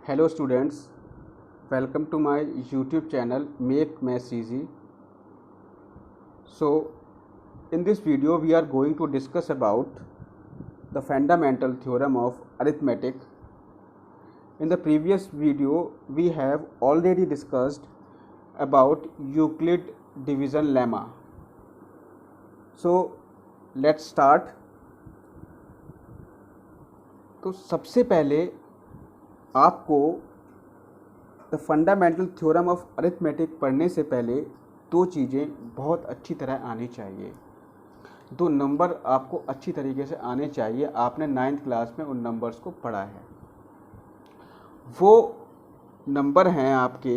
Hello students, welcome to my YouTube channel Make Maths Easy. So in this video we are going to discuss about the fundamental theorem of arithmetic. In the previous video we have already discussed about Euclid division lemma. So let's start. तो सबसे पहले आपको the fundamental theorem of arithmetic पढ़ने से पहले दो चीज़ें बहुत अच्छी तरह आनी चाहिए, दो नंबर आपको अच्छी तरीके से आने चाहिए। आपने 9th क्लास में उन नंबर्स को पढ़ा है। वो नंबर हैं आपके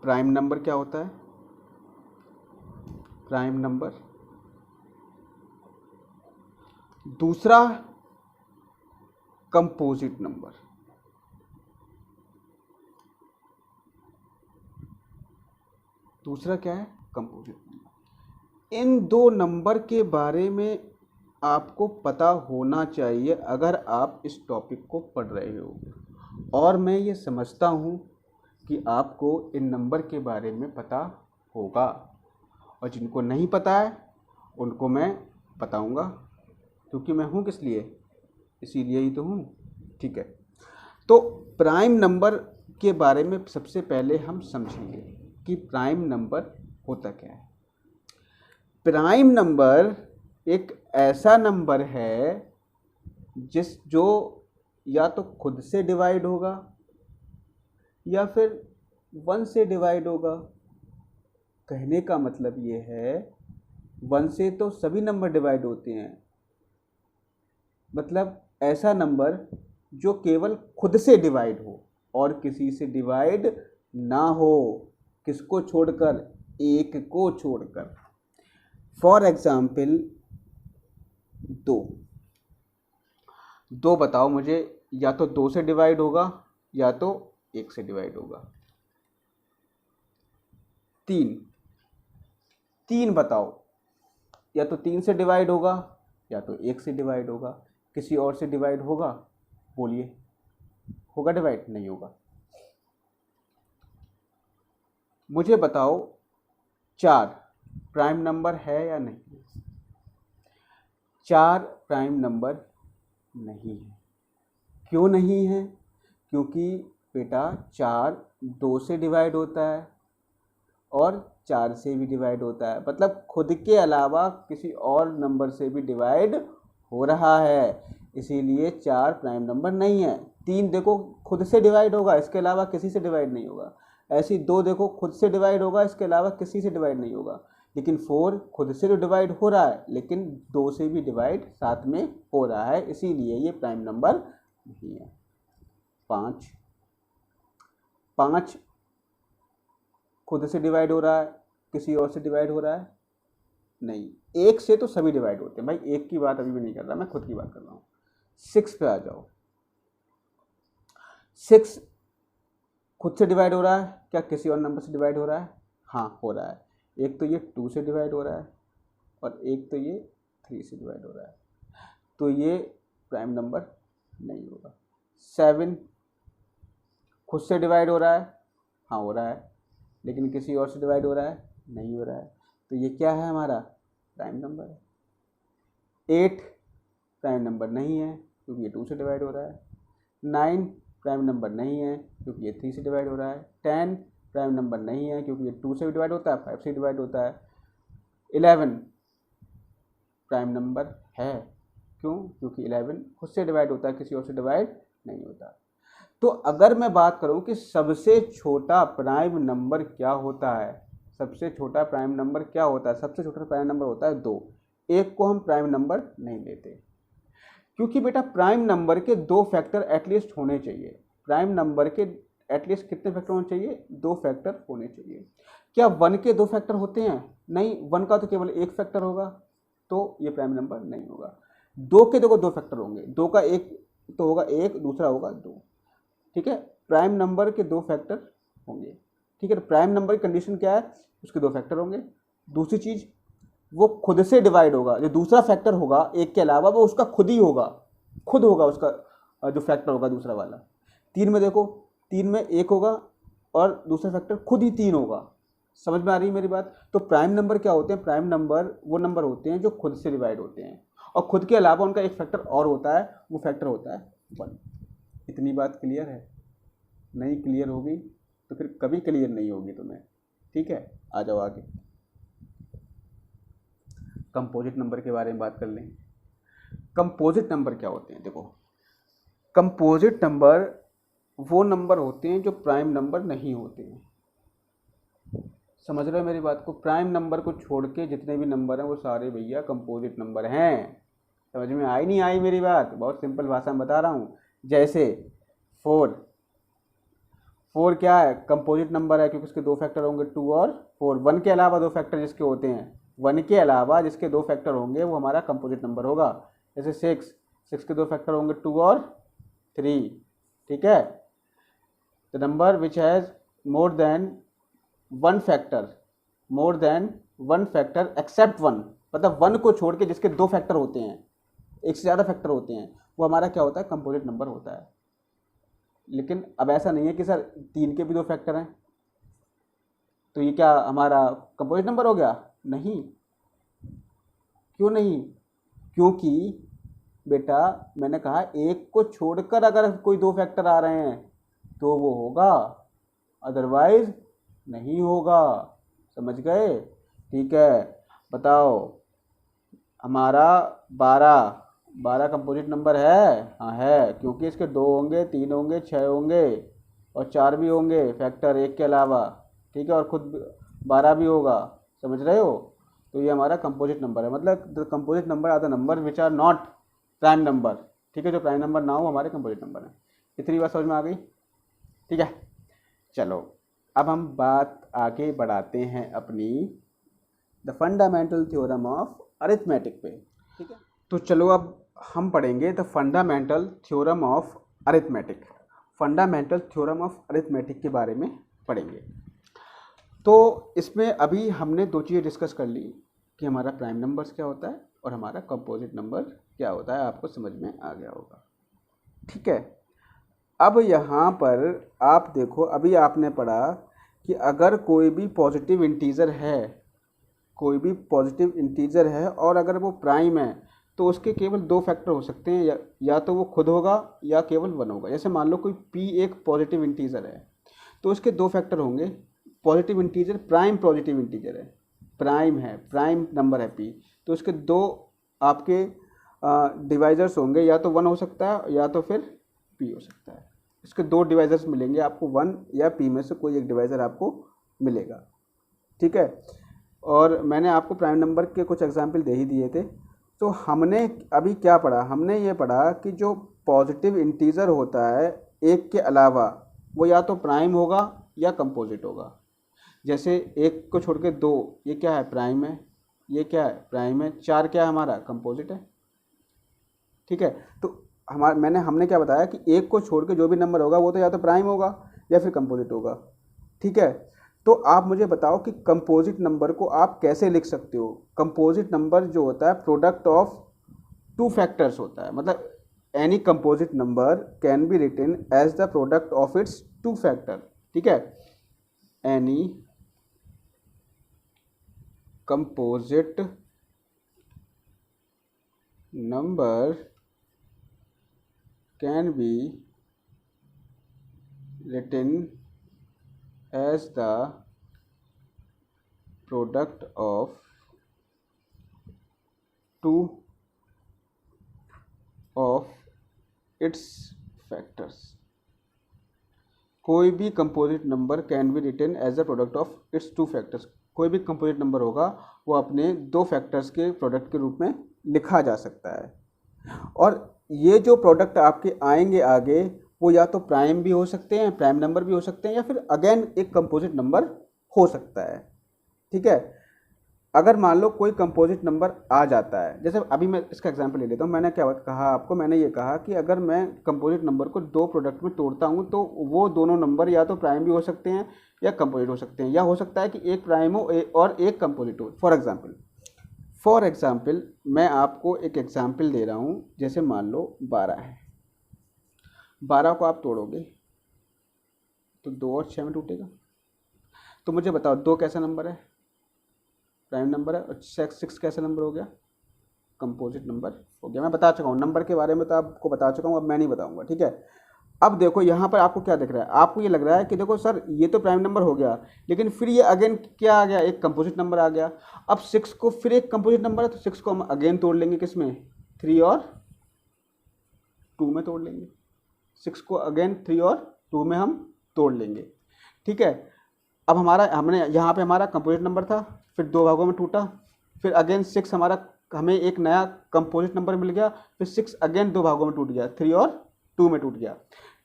प्राइम नंबर। क्या होता है प्राइम नंबर? दूसरा कंपोजिट नंबर। दूसरा क्या है? Composite number. इन दो नंबर के बारे में आपको पता होना चाहिए अगर आप इस टॉपिक को पढ़ रहे हो, और मैं ये समझता हूँ कि आपको इन नंबर के बारे में पता होगा, और जिनको नहीं पता है उनको मैं बताऊँगा, क्योंकि मैं हूँ किस लिए? इसीलिए ही तो हूँ। ठीक है, तो प्राइम नंबर के बारे में सबसे पहले हम समझेंगे कि प्राइम नंबर होता क्या है। प्राइम नंबर एक ऐसा नंबर है जो या तो खुद से डिवाइड होगा या फिर 1 से डिवाइड होगा। कहने का मतलब ये है 1 से तो सभी नंबर डिवाइड होते हैं, मतलब ऐसा नंबर जो केवल खुद से डिवाइड हो और किसी से डिवाइड ना हो। किसको छोड़कर? एक को छोड़कर। फॉर एग्जाम्पल दो बताओ मुझे, या तो 2 से डिवाइड होगा या तो 1 से डिवाइड होगा। 3 बताओ, या तो 3 से डिवाइड होगा या तो 1 से डिवाइड होगा। किसी और से डिवाइड होगा? बोलिए, होगा डिवाइड? नहीं होगा। मुझे बताओ 4 प्राइम नंबर है या नहीं? 4 प्राइम नंबर नहीं है। क्यों नहीं है? क्योंकि बेटा 4 2 से डिवाइड होता है और 4 से भी डिवाइड होता है, मतलब खुद के अलावा किसी और नंबर से भी डिवाइड हो रहा है, इसीलिए 4 प्राइम नंबर नहीं है। 3 देखो खुद से डिवाइड होगा, इसके अलावा किसी से डिवाइड नहीं होगा। ऐसी 2 देखो खुद से डिवाइड होगा, इसके अलावा किसी से डिवाइड नहीं होगा। लेकिन 4 खुद से तो डिवाइड हो रहा है, लेकिन 2 से भी डिवाइड साथ में हो रहा है, इसीलिए ये प्राइम नंबर नहीं है। 5 खुद से डिवाइड हो रहा है, किसी और से डिवाइड हो रहा है? नहीं। 1 से तो सभी डिवाइड होते हैं भाई, 1 की बात अभी भी नहीं कर रहा, मैं खुद की बात कर रहा हूँ। 6 पे आ जाओ। 6 खुद से डिवाइड हो रहा है, क्या किसी और नंबर से डिवाइड हो रहा है? हाँ, हो रहा है। एक तो ये 2 से डिवाइड हो रहा है और एक तो ये 3 से डिवाइड हो रहा है, तो ये प्राइम नंबर नहीं होगा। 7 खुद से डिवाइड हो रहा है? हाँ, हो रहा है, लेकिन किसी और से डिवाइड हो रहा है? नहीं हो रहा है, तो ये क्या है? हमारा प्राइम नंबर है। 8 प्राइम नंबर नहीं है, क्योंकि ये 2 से डिवाइड हो रहा है। 9 प्राइम नंबर नहीं है, क्योंकि ये 3 से डिवाइड हो रहा है। 10 प्राइम नंबर नहीं है, क्योंकि ये 2 से भी डिवाइड होता है, 5 से डिवाइड होता है। 11 प्राइम नंबर है। क्यों? क्योंकि 11 खुद से डिवाइड होता है, किसी और से डिवाइड नहीं होता। तो अगर मैं बात करूं कि सबसे छोटा प्राइम नंबर क्या होता है, सबसे छोटा प्राइम नंबर क्या होता है? सबसे छोटा प्राइम नंबर होता है 2। 1 को हम प्राइम नंबर नहीं लेते, क्योंकि बेटा प्राइम नंबर के 2 फैक्टर एटलीस्ट होने चाहिए। प्राइम नंबर के एटलीस्ट कितने फैक्टर होने चाहिए? 2 फैक्टर होने चाहिए। क्या 1 के 2 फैक्टर होते हैं? नहीं, 1 का तो केवल 1 फैक्टर होगा, तो ये प्राइम नंबर नहीं होगा। 2 के देखो 2 फैक्टर होंगे, 2 का 1 तो होगा 1, दूसरा होगा 2। ठीक है, प्राइम नंबर के 2 फैक्टर होंगे। ठीक है, तो प्राइम नंबर की कंडीशन क्या है? उसके 2 फैक्टर होंगे। दूसरी चीज़, वो खुद से डिवाइड होगा, जो दूसरा फैक्टर होगा 1 के अलावा वो उसका खुद ही होगा, खुद होगा उसका जो फैक्टर होगा दूसरा वाला। 3 में देखो 3 में 1 होगा और दूसरा फैक्टर खुद ही 3 होगा। समझ में आ रही है मेरी बात? तो प्राइम नंबर क्या होते हैं? प्राइम नंबर वो नंबर होते हैं जो खुद से डिवाइड होते हैं और खुद के अलावा उनका एक फैक्टर और होता है, वो फैक्टर होता है 1। इतनी बात क्लियर है? नहीं क्लियर होगी तो फिर कभी क्लियर नहीं होगी तुम्हें। ठीक है, आ जाओ आगे। कंपोजिट नंबर के बारे में बात कर लें। कंपोजिट नंबर क्या होते हैं? देखो, कंपोजिट नंबर वो नंबर होते हैं जो प्राइम नंबर नहीं होते हैं। समझ रहे हो मेरी बात को? प्राइम नंबर को छोड़ के जितने भी नंबर हैं वो सारे भैया कंपोजिट नंबर हैं। समझ में आई नहीं आई मेरी बात? बहुत सिंपल भाषा में बता रहा हूँ। जैसे 4 क्या है? कंपोजिट नंबर है क्योंकि उसके 2 फैक्टर होंगे 2 और 4। 1 के अलावा 2 फैक्टर जिसके होते हैं, 1 के अलावा जिसके 2 फैक्टर होंगे वो हमारा कंपोजिट नंबर होगा। जैसे 6 के 2 फैक्टर होंगे 2 और 3। ठीक है, the number which has more than one factor except 1, मतलब 1 को छोड़ के जिसके 2 फैक्टर होते हैं, एक से ज़्यादा फैक्टर होते हैं, वो हमारा क्या होता है? कंपोजिट नंबर होता है। लेकिन अब ऐसा नहीं है कि सर 3 के भी 2 फैक्टर हैं तो ये क्या हमारा कंपोजिट नंबर हो गया? नहीं। क्यों नहीं? क्योंकि बेटा मैंने कहा 1 को छोड़कर अगर कोई 2 फैक्टर आ रहे हैं तो वो होगा, अदरवाइज नहीं होगा। समझ गए? ठीक है, बताओ। हमारा 12 कंपोजिट नंबर है? हाँ है, क्योंकि इसके 2 होंगे, 3 होंगे, 6 होंगे और 4 भी होंगे फैक्टर 1 के अलावा। ठीक है, और खुद 12 भी होगा। समझ रहे हो? तो ये हमारा कंपोजिट नंबर है। मतलब the composite number are the number which are not prime number. ठीक है, जो प्राइम नंबर ना हो हमारे कंपोजिट नंबर है। इतनी बात समझ में आ गई? ठीक है, चलो अब हम बात आगे बढ़ाते हैं अपनी the fundamental theorem of arithmetic पे। ठीक है, तो चलो अब हम पढ़ेंगे the fundamental theorem of arithmetic. Fundamental theorem of arithmetic के बारे में पढ़ेंगे। तो इसमें अभी हमने 2 चीज़ें डिस्कस कर ली कि हमारा प्राइम नंबर्स क्या होता है और हमारा कंपोजिट नंबर क्या होता है। आपको समझ में आ गया होगा। ठीक है, अब यहाँ पर आप देखो, अभी आपने पढ़ा कि अगर कोई भी पॉजिटिव इंटीजर है, और अगर वो प्राइम है तो उसके केवल 2 फैक्टर हो सकते हैं, या तो वो खुद होगा या केवल 1 होगा। जैसे मान लो कोई p एक पॉजिटिव इंटीजर है तो उसके 2 फैक्टर होंगे। Positive integer prime positive integer है, प्राइम नंबर है p, तो उसके 2 आपके डिवाइजर्स होंगे, या तो 1 हो सकता है या तो फिर p हो सकता है। इसके 2 डिवाइजर्स मिलेंगे आपको, 1 या p में से कोई एक डिवाइजर आपको मिलेगा। ठीक है, और मैंने आपको प्राइम नंबर के कुछ एग्जाम्पल दे ही दिए थे। तो हमने अभी क्या पढ़ा? हमने ये पढ़ा कि जो पॉजिटिव इंटीजर होता है 1 के अलावा, वो या तो प्राइम होगा या कंपोजिट होगा। जैसे 1 को छोड़ के 2, ये क्या है? प्राइम है। ये क्या है? प्राइम है। 4 क्या है? हमारा कंपोजिट है। ठीक है, तो हमने क्या बताया कि 1 को छोड़ के जो भी नंबर होगा वो तो या तो प्राइम होगा या फिर कंपोजिट होगा। ठीक है, तो आप मुझे बताओ कि कंपोजिट नंबर को आप कैसे लिख सकते हो? कंपोजिट नंबर जो होता है प्रोडक्ट ऑफ 2 फैक्टर्स होता है। मतलब any composite number can be written as the product of its 2 factor. ठीक है, any composite number can be written as the product of 2 of its factors। कोई भी composite number can be written as the product of its 2 factors. कोई भी composite number होगा वो अपने 2 factors के प्रोडक्ट के रूप में लिखा जा सकता है। और ये जो प्रोडक्ट आपके आएंगे आगे, वो या तो प्राइम भी हो सकते हैं, प्राइम नंबर भी हो सकते हैं, या फिर अगेन एक कंपोजिट नंबर हो सकता है। ठीक है, अगर मान लो कोई कंपोजिट नंबर आ जाता है, जैसे अभी मैं इसका एग्जांपल ले लेता हूँ। मैंने क्या कहा आपको? मैंने ये कहा कि अगर मैं कंपोजिट नंबर को 2 प्रोडक्ट में तोड़ता हूँ तो वो दोनों नंबर या तो प्राइम भी हो सकते हैं या कंपोजिट हो सकते हैं, या हो सकता है कि एक प्राइम हो और एक कंपोजिट हो। फॉर एग्जाम्पल मैं आपको एक एग्जाम्पल दे रहा हूँ। जैसे मान लो 12 है, 12 को आप तोड़ोगे तो 2 और 6 में टूटेगा। तो मुझे बताओ 2 कैसा नंबर है, प्राइम नंबर है, और 6 कैसा नंबर हो गया, कंपोजिट नंबर हो गया। मैं बता चुका हूँ नंबर के बारे में, तो आपको बता चुका हूँ, अब मैं नहीं बताऊँगा, ठीक है। अब देखो यहाँ पर आपको क्या दिख रहा है, आपको ये लग रहा है कि देखो सर ये तो प्राइम नंबर हो गया, लेकिन फिर ये अगेन क्या आ गया, एक कंपोजिट नंबर आ गया। अब 6 को फिर एक कंपोजिट नंबर है, तो 6 को हम अगेन तोड़ लेंगे, किसमें, 3 और 2 में तोड़ लेंगे। 6 को अगेन 3 और 2 में हम तोड़ लेंगे, ठीक है। अब हमने यहाँ पे हमारा कंपोजिट नंबर था, फिर 2 भागों में टूटा, फिर अगेन 6 हमें एक नया कंपोजिट नंबर मिल गया, फिर 6 अगेन 2 भागों में टूट गया, 3 और 2 में टूट गया,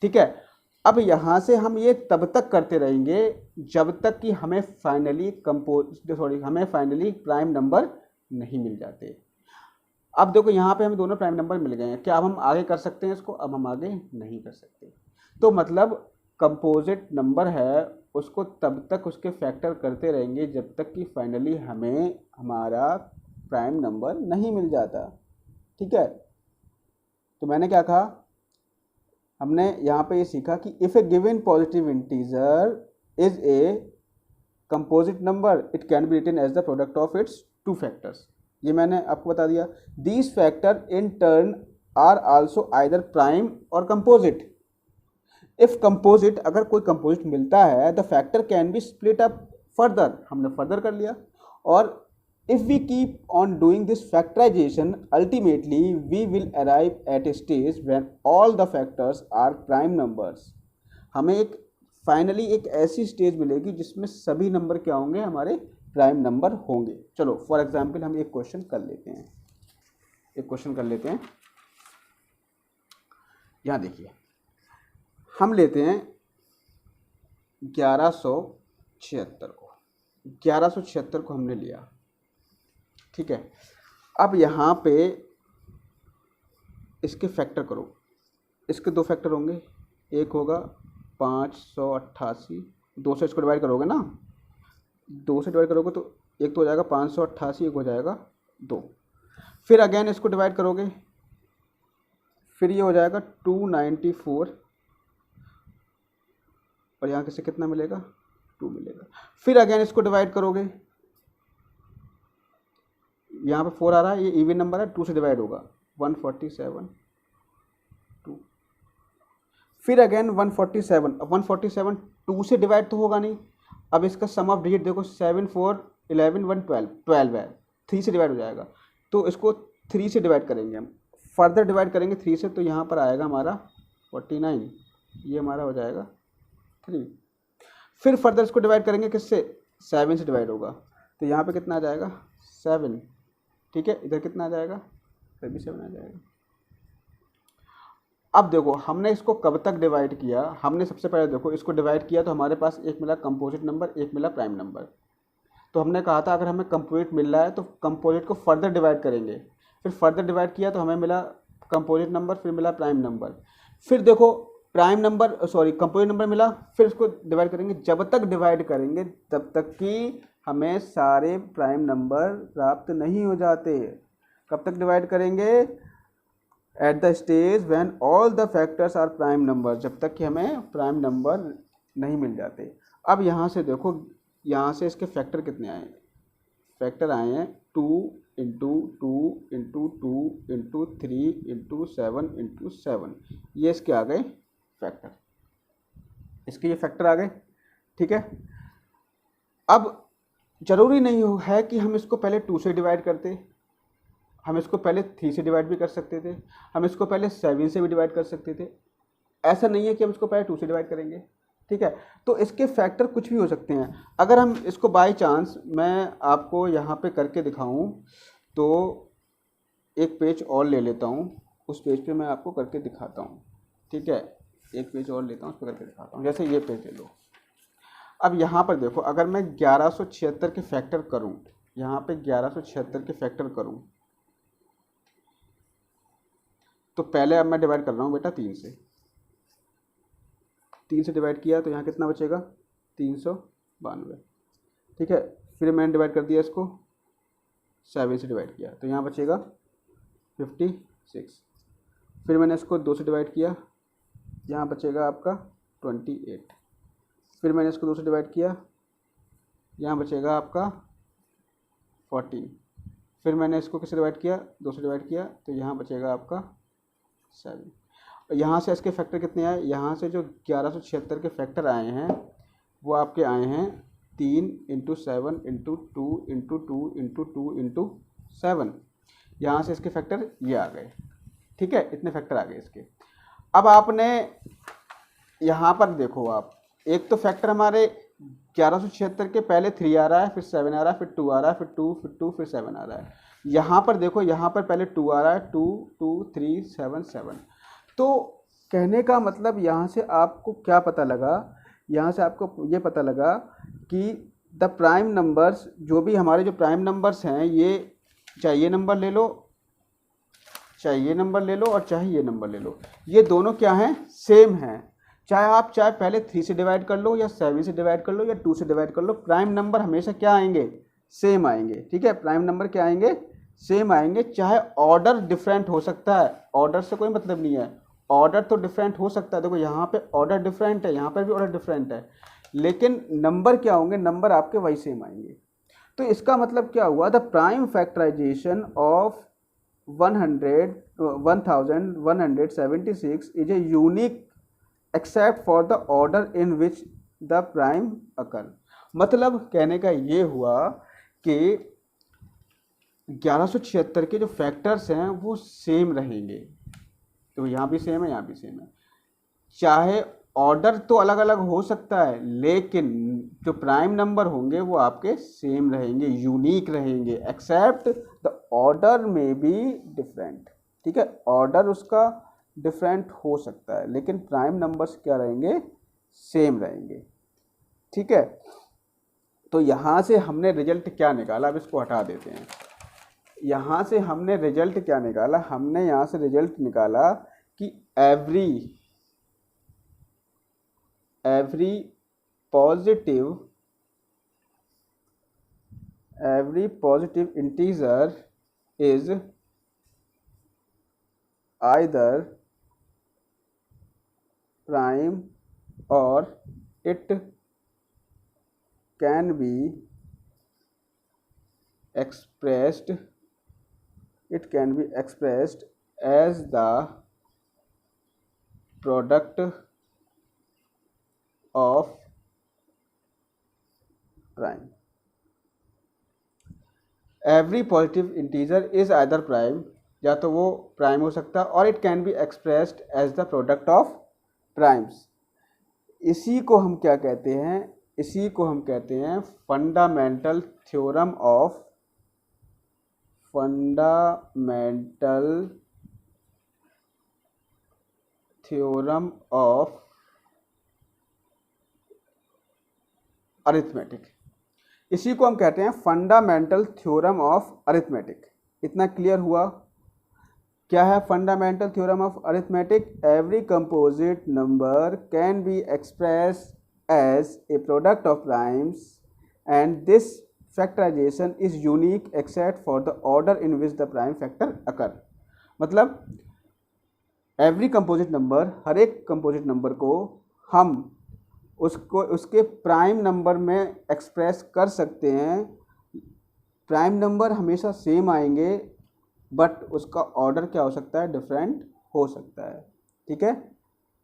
ठीक है। अब यहाँ से हम ये तब तक करते रहेंगे जब तक कि हमें फाइनली प्राइम नंबर नहीं मिल जाते। अब देखो यहाँ पे हमें दोनों प्राइम नंबर मिल गए हैं, क्या अब हम आगे कर सकते हैं इसको, अब हम आगे नहीं कर सकते। तो मतलब कंपोजिट नंबर है उसको तब तक उसके फैक्टर करते रहेंगे जब तक कि फाइनली हमें हमारा प्राइम नंबर नहीं मिल जाता, ठीक है। तो मैंने क्या कहा, हमने यहाँ पे ये सीखा कि if a given positive integer is a composite number it can be written as the product of its 2 factors. ये मैंने आपको बता दिया। These factor in turn are also either prime और कंपोजिट। इफ कंपोजिट, अगर कोई कंपोजिट मिलता है, the factor can be split up further, हमने फर्दर कर लिया। और if we keep on doing this factorization ultimately we will arrive eight A stage when all the factors are prime numbers. हमें एक फाइनली एक ऐसी स्टेज मिलेगी जिसमें सभी नंबर क्या होंगे, हमारे प्राइम नंबर होंगे। चलो फॉर एग्जाम्पल हम एक क्वेश्चन कर लेते हैं, यहाँ देखिए हम लेते हैं 1176 को हमने लिया, ठीक है। अब यहाँ पे इसके फैक्टर करो, इसके 2 फैक्टर होंगे, एक होगा 588, 2 से इसको डिवाइड करोगे ना, 2 से डिवाइड करोगे तो एक तो हो जाएगा 588, एक हो जाएगा 2। फिर अगेन इसको डिवाइड करोगे, फिर ये हो जाएगा 294, और यहाँ से कितना मिलेगा, 2 मिलेगा। फिर अगेन इसको डिवाइड करोगे, यहाँ पे 4 आ रहा है, ये इवन नंबर है, 2 से डिवाइड होगा 147 2। फिर अगेन 147 2 से डिवाइड तो होगा नहीं। अब इसका सम ऑफ डिजिट देखो, 7 4 11 1 12 है, 3 से डिवाइड हो जाएगा, तो इसको 3 से डिवाइड करेंगे हम, फर्दर डिवाइड करेंगे 3 से, तो यहाँ पर आएगा हमारा 49, ये हमारा हो जाएगा 3। फिर फर्दर इसको डिवाइड करेंगे किससे, 7 से डिवाइड होगा, तो यहाँ पे कितना आ जाएगा 7, ठीक है। इधर कितना आ जाएगा, इधर भी 7 आ जाएगा। अब देखो हमने इसको कब तक डिवाइड किया, हमने सबसे पहले देखो इसको डिवाइड किया तो हमारे पास एक मिला कंपोजिट नंबर, एक मिला प्राइम नंबर। तो हमने कहा था अगर हमें कंपोजिट मिल रहा है तो कंपोजिट को फर्दर डिवाइड करेंगे, फिर फर्दर डिवाइड किया तो हमें मिला कंपोजिट नंबर, फिर मिला प्राइम नंबर। फिर देखो कंपोजिट नंबर मिला, फिर उसको डिवाइड करेंगे, जब तक डिवाइड करेंगे तब तक कि हमें सारे प्राइम नंबर प्राप्त नहीं हो जाते। कब तक डिवाइड करेंगे, at the stage when all the factors are prime number, जब तक कि हमें प्राइम नंबर नहीं मिल जाते। अब यहाँ से देखो, यहाँ से इसके फैक्टर कितने आए, फैक्टर आए हैं 2 into 2 into 2 into 3 into 7 into 7, ये इसके आ गए फैक्टर, इसके ये फैक्टर आ गए, ठीक है। अब जरूरी नहीं है कि हम इसको पहले 2 से डिवाइड करते, हम इसको पहले 3 से डिवाइड भी कर सकते थे, हम इसको पहले 7 से भी डिवाइड कर सकते थे। ऐसा नहीं है कि हम इसको पहले 2 से डिवाइड करेंगे, ठीक है। तो इसके फैक्टर कुछ भी हो सकते हैं। अगर हम इसको बाय चांस मैं आपको यहाँ पे करके दिखाऊं तो एक पेज और ले लेता हूँ, उस पेज पे मैं आपको करके दिखाता हूँ, ठीक है। एक पेज और लेता हूँ, उस पर करके दिखाता हूँ। जैसे ये पेज ले लो। अब यहाँ पर देखो, अगर मैं 1176 के फैक्टर करूँ, यहाँ पे 1176 के फैक्टर करूँ तो पहले अब मैं डिवाइड कर रहा हूँ बेटा 3 से, 3 से डिवाइड किया तो यहाँ कितना बचेगा 392, ठीक है। फिर मैंने डिवाइड कर दिया इसको, 7 से डिवाइड किया तो यहाँ बचेगा 56। फिर मैंने इसको 2 से डिवाइड किया, यहाँ बचेगा आपका 28। फिर मैंने इसको 2 से डिवाइड किया, यहाँ बचेगा आपका 14। फिर मैंने इसको किससे डिवाइड किया, 2 से डिवाइड किया, तो यहाँ बचेगा आपका 7। और यहाँ से इसके फैक्टर कितने आए, यहाँ से जो 1176 के फैक्टर आए हैं वो आपके आए हैं 3 × 7 × 2 × 2 × 2 × 7। यहाँ से इसके फैक्टर ये आ गए, ठीक है, इतने फैक्टर आ गए इसके। अब आपने यहाँ पर देखो, आप एक तो फैक्टर हमारे 1176 के पहले 3 आ रहा है, फिर 7 आ रहा है, फिर 2 आ रहा है, फिर 2, फिर 2, फिर 7 आ रहा है। यहाँ पर देखो, यहाँ पर पहले 2 आ रहा है, 2, 2, 3, 7, 7। तो कहने का मतलब यहाँ से आपको क्या पता लगा, यहाँ से आपको ये पता लगा कि द प्राइम नंबर्स, जो भी हमारे जो प्राइम नंबर्स हैं, ये चाहे ये नंबर ले लो, चाहे ये नंबर ले लो, और चाहे ये नंबर ले लो, ये दोनों क्या हैं, सेम हैं। चाहे पहले 3 से डिवाइड कर लो, या 7 से डिवाइड कर लो, या 2 से डिवाइड कर लो, प्राइम नंबर हमेशा क्या आएंगे, सेम आएंगे, ठीक है। प्राइम नंबर क्या आएंगे, सेम आएंगे। चाहे ऑर्डर डिफरेंट हो सकता है, ऑर्डर से कोई मतलब नहीं है, ऑर्डर तो डिफरेंट हो सकता है। देखो यहाँ पे ऑर्डर डिफरेंट है, यहाँ पर भी ऑर्डर डिफरेंट है, लेकिन नंबर क्या होंगे, नंबर आपके वही सेम आएंगे। तो इसका मतलब क्या हुआ, the prime factorization of 1176 is a unique except for the order in which the prime occur. मतलब कहने का ये हुआ कि 1176 के जो फैक्टर्स हैं वो सेम रहेंगे। तो यहाँ भी सेम है, यहाँ भी सेम है। चाहे ऑर्डर तो अलग अलग हो सकता है, लेकिन जो प्राइम नंबर होंगे वो आपके सेम रहेंगे, यूनिक रहेंगे, एक्सेप्ट द ऑर्डर में बी डिफरेंट, ठीक है। ऑर्डर उसका डिफरेंट हो सकता है, लेकिन प्राइम नंबर्स क्या रहेंगे, सेम रहेंगे, ठीक है। तो यहाँ से हमने रिजल्ट क्या निकाला, अब इसको हटा देते हैं। यहाँ से हमने रिजल्ट क्या निकाला, हमने यहाँ से रिजल्ट निकाला कि every positive integer is either prime or it can be expressed as the product of prime. Every positive integer is either prime, या तो वो प्राइम हो सकता है, और it can be expressed as the product of primes. इसी को हम क्या कहते हैं, इसी को हम कहते हैं फंडामेंटल थ्योरम ऑफ अरिथमेटिक। इसी को हम कहते हैं फंडामेंटल थ्योरम ऑफ अरिथमेटिक। इतना क्लियर हुआ? क्या है fundamental theorem of arithmetic? Every composite number can be express as a product of primes and this factorization is unique except for the order in which the prime factor occur. मतलब every composite number, हर एक composite number को हम उसको उसके prime number में express कर सकते हैं। प्राइम नंबर हमेशा सेम आएंगे, बट उसका ऑर्डर क्या हो सकता है, डिफरेंट हो सकता है, ठीक है।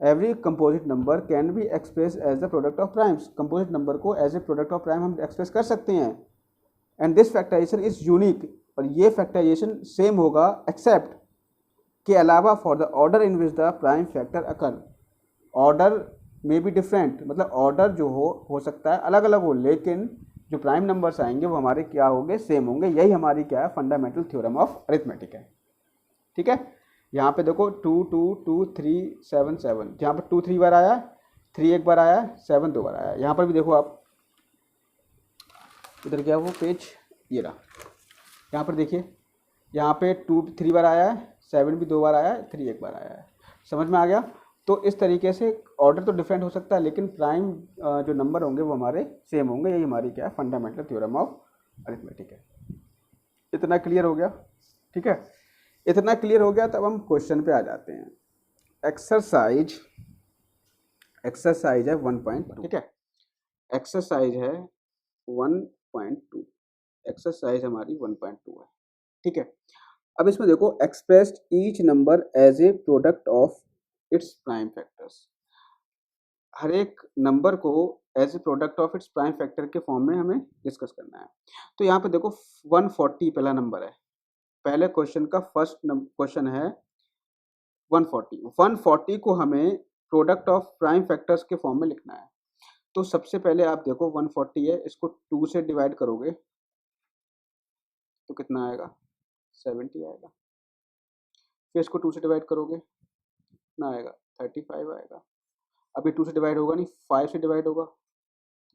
Every composite number can be express as the product of primes. Composite number को as a product of prime हम एक्सप्रेस कर सकते हैं। And this factorization is unique, और ये फैक्टराइजेशन सेम होगा एक्सेप्ट के अलावा for the order in which the prime factor occur. Order में बी डिफरेंट, मतलब ऑर्डर जो हो सकता है अलग अलग हो, लेकिन जो प्राइम नंबर्स आएंगे वो हमारे क्या होंगे, सेम होंगे। यही हमारी क्या है, फंडामेंटल थ्योरम ऑफ अरिथमेटिक है, ठीक है। यहाँ पे देखो 2 2 2 3 7 7, यहाँ पर 2 3 बार आया है, 3 एक बार आया है, 7 2 बार आया है। यहाँ पर भी देखो आप, इधर क्या वो पेज, ये रहा, यहाँ पर देखिए, यहाँ पे 2 3 बार आया है, 7 भी 2 बार आया है, 3 एक बार आया है। समझ में आ गया? तो इस तरीके से ऑर्डर तो डिफरेंट हो सकता है, लेकिन प्राइम जो नंबर होंगे वो हमारे सेम होंगे। यही हमारी क्या है, फंडामेंटल थ्योरम ऑफ अरिथमेटिक है। इतना क्लियर हो गया, ठीक है। इतना क्लियर हो गया, तब हम क्वेश्चन पे आ जाते हैं। एक्सरसाइज है 1.2, ठीक है। एक्सरसाइज है 1.2, एक्सरसाइज हमारी 1.2 है, ठीक है। अब इसमें देखो, expressed each number as a product of its prime factors. हर एक नंबर को as a product of its prime factor के फॉर्म में हमें डिस्कस करना है। तो यहाँ पे देखो 140 पहला नंबर है, पहले क्वेश्चन का फर्स्ट क्वेश्चन है 140। 140 को हमें प्रोडक्ट ऑफ प्राइम फैक्टर्स के फॉर्म में लिखना है। तो सबसे पहले आप देखो 140 है, इसको 2 से डिवाइड करोगे तो कितना आएगा, 70 आएगा। फिर इसको 2 से डिवाइड करोगे कितना आएगा, 35 आएगा। अब ये 2 से डिवाइड होगा नहीं, 5 से डिवाइड होगा तो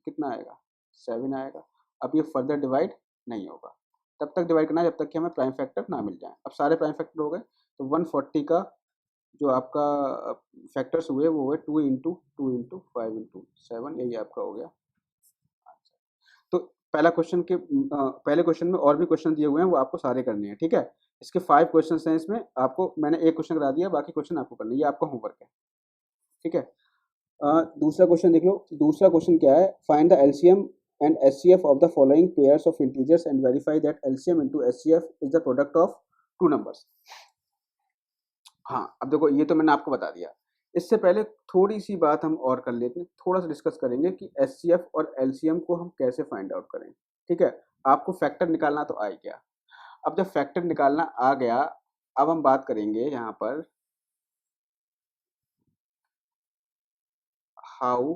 कितना आएगा, 7 आएगा। अब ये फर्दर डिवाइड नहीं होगा, तब तक डिवाइड करना है जब तक कि हमें प्राइम फैक्टर ना मिल जाए। अब सारे प्राइम फैक्टर हो गए, तो 140 का जो आपका फैक्टर्स हुए वो हुए 2 इंटू 2 इंटू 5 इंटू 7, यही आपका हो गया। तो पहला क्वेश्चन के पहले क्वेश्चन में और भी क्वेश्चन दिए हुए हैं, वो आपको सारे करने हैं, ठीक है। इसके 5 क्वेश्चन हैं, इसमें आपको मैंने एक क्वेश्चन करा दिया, बाकी क्वेश्चन आपको करने, ये आपका होमवर्क है, ठीक है। दूसरा क्वेश्चन देख लो। दूसरा क्वेश्चन क्या है, find the LCM and HCF of the following pairs of integers and verify that LCM into HCF is the product of two numbers. हाँ, अब देखो ये तो मैंने आपको बता दिया। इससे पहले थोड़ी सी बात हम और कर लेते हैं, थोड़ा सा डिस्कस करेंगे कि एचसीएफ और एलसीएम को हम कैसे फाइंड आउट करें, ठीक है। आपको फैक्टर निकालना तो आ ही गया। अब जब फैक्टर निकालना आ गया, अब हम बात करेंगे यहाँ पर how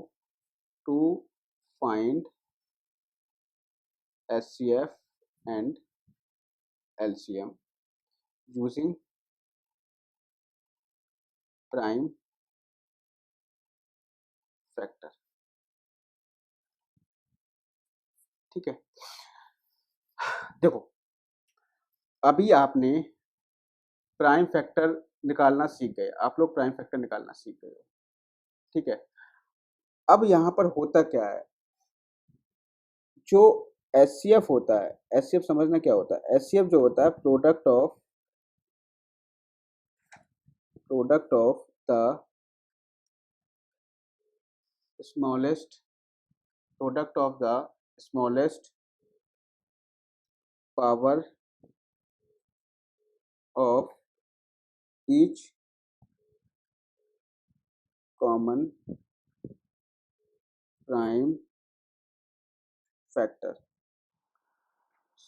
to find HCF and LCM using prime factor, ठीक है। देखो अभी आपने प्राइम फैक्टर निकालना सीख गए, आप लोग प्राइम फैक्टर निकालना सीख गए हो, ठीक है। अब यहाँ पर होता क्या है, जो HCF होता है, HCF समझना क्या होता है। HCF जो होता है product of the smallest power of each common prime factor.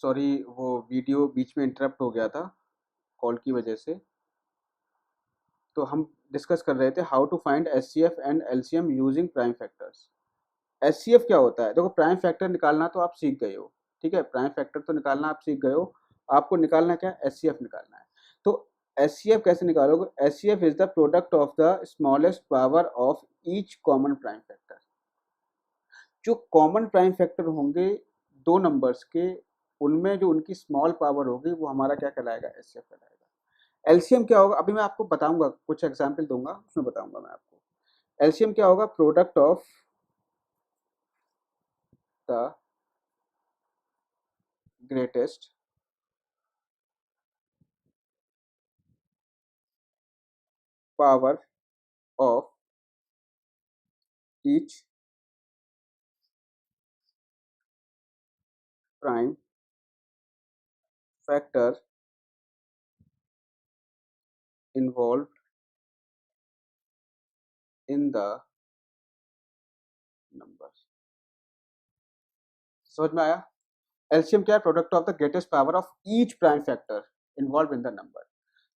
Sorry, वो वीडियो बीच में इंटरप्ट हो गया था कॉल की वजह से। तो हम डिस्कस कर रहे थे how to find HCF and LCM using prime factors. HCF क्या होता है, देखो प्राइम फैक्टर निकालना तो आप सीख गए हो, ठीक है। प्राइम फैक्टर तो निकालना आप सीख गए हो, आपको निकालना क्या है, HCF निकालना है। तो HCF कैसे निकालोगे, HCF is the product of the smallest power of each common prime factor. जो कॉमन प्राइम फैक्टर होंगे दो नंबर्स के, उनमें जो उनकी स्मॉल पावर होगी वो हमारा क्या कहलाएगा, HCF कहलाएगा। LCM क्या होगा, अभी मैं आपको बताऊंगा, कुछ एग्जाम्पल दूंगा उसमें बताऊंगा मैं आपको। LCM क्या होगा, product of the greatest power of each prime factor involve in the number. समझ में आया। एलसीएम क्या है, product of the greatest power of each prime factor involve in the number.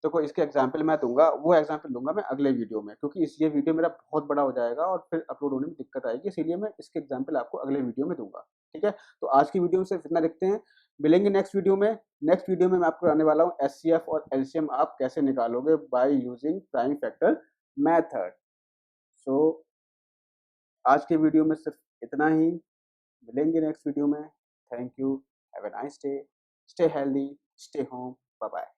तो कोई इसके एग्जाम्पल मैं दूंगा, वो एग्जाम्पल दूंगा मैं अगले वीडियो में, क्योंकि ये वीडियो मेरा बहुत बड़ा हो जाएगा और फिर अपलोड होने में दिक्कत आएगी, इसीलिए मैं इसके एग्जाम्पल आपको अगले वीडियो में दूंगा, ठीक है। तो आज की वीडियो में सिर्फ इतना लिखते हैं, मिलेंगे नेक्स्ट वीडियो में। नेक्स्ट वीडियो में मैं आपको आने वाला हूँ HCF और LCM आप कैसे निकालोगे by using prime factor method. So आज के वीडियो में सिर्फ इतना ही, मिलेंगे नेक्स्ट वीडियो में। Thank you, have a nice day, stay healthy, stay home, bye bye.